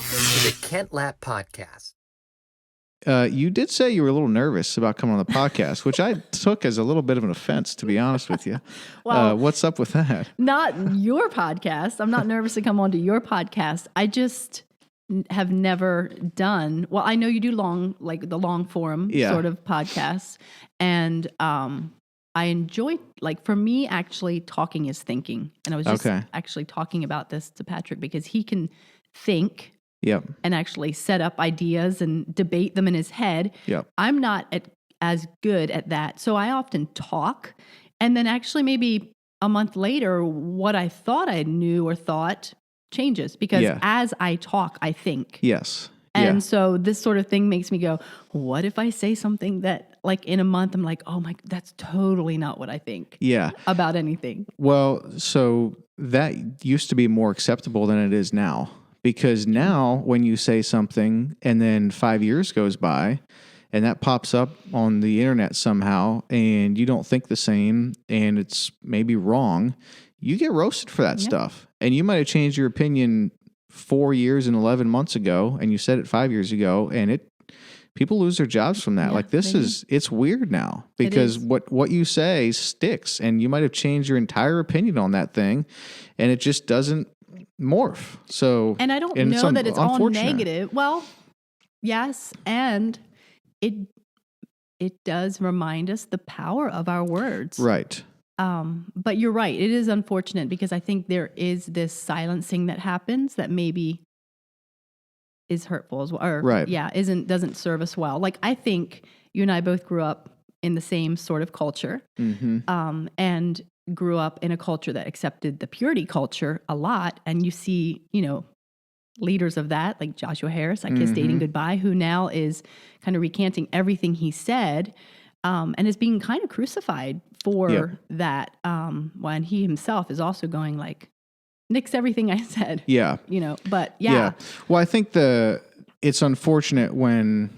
Welcome to the Kent Lapp Podcast. You did say you were a little nervous about coming on the podcast, which I took as a little bit of an offense, to be honest with you. Well, what's up with that? Not your podcast. I'm not nervous to come on to your podcast. I just have never done, well, I know you do the long form sort of podcasts. And I enjoy, for me, actually talking is thinking. And I was just actually talking about this to Patrick because he can think and actually set up ideas and debate them in his head. I'm not as good at that. So I often talk, and then actually maybe a month later, what I thought I knew or thought changes because as I talk, I think. Yes. And so this sort of thing makes me go, what if I say something that in a month, I'm like, oh my, that's totally not what I think about anything. Well, so that used to be more acceptable than it is now. Because now when you say something and then 5 years goes by and that pops up on the internet somehow and you don't think the same and it's maybe wrong, you get roasted for that stuff. And you might have changed your opinion 4 years and 11 months ago and you said it 5 years ago and people lose their jobs from that. It's weird now because what you say sticks and you might have changed your entire opinion on that thing and it just doesn't morph. And I don't know that it's all negative. Well, yes, and it does remind us the power of our words. Right. But you're right. It is unfortunate because I think there is this silencing that happens that maybe is hurtful as well. Or doesn't serve us well. I think you and I both grew up in the same sort of culture. Mm-hmm. And grew up in a culture that accepted the purity culture a lot. And you see, leaders of that, like Joshua Harris, I Kiss Dating Goodbye, who now is kind of recanting everything he said and is being kind of crucified for that. When he himself is also going nix everything I said. Yeah. But Well, I think it's unfortunate when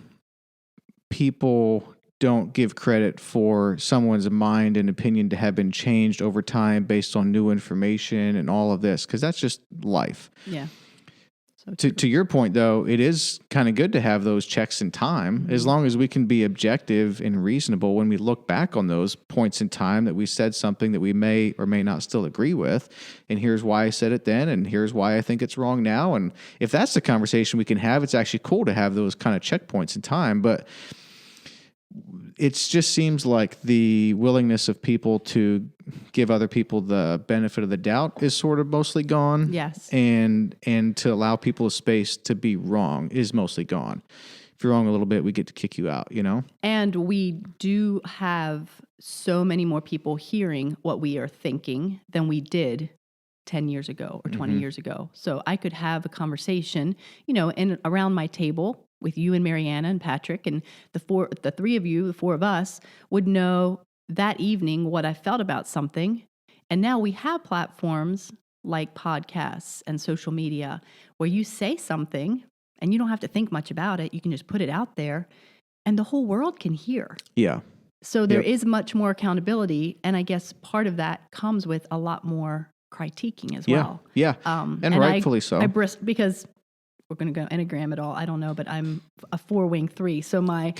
people don't give credit for someone's mind and opinion to have been changed over time based on new information and all of this, because that's just life. Yeah. To your point, though, it is kind of good to have those checks in time, as long as we can be objective and reasonable when we look back on those points in time that we said something that we may or may not still agree with. And here's why I said it then, and here's why I think it's wrong now. And if that's the conversation we can have, it's actually cool to have those kind of checkpoints in time. But it just seems like the willingness of people to give other people the benefit of the doubt is sort of mostly gone. Yes. And to allow people a space to be wrong is mostly gone. If you're wrong a little bit, we get to kick you out, And we do have so many more people hearing what we are thinking than we did 10 years ago or 20 years ago. So I could have a conversation, around my table with you and Mariana and Patrick and the three of you, the four of us would know that evening what I felt about something. And now we have platforms like podcasts and social media where you say something and you don't have to think much about it. You can just put it out there and the whole world can hear. Yeah. So there is much more accountability. And I guess part of that comes with a lot more critiquing as well. Yeah. And rightfully so. Because we're going to go Enneagram at all. I don't know, but I'm a 4-wing 3. So my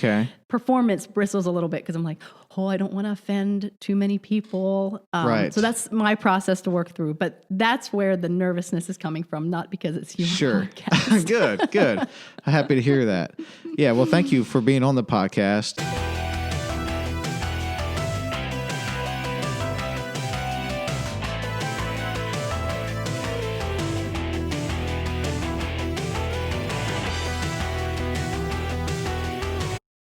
performance bristles a little bit because I'm like, I don't want to offend too many people. Right. So that's my process to work through. But that's where the nervousness is coming from, not because it's your podcast. Good. I'm happy to hear that. Yeah, well, thank you for being on the podcast.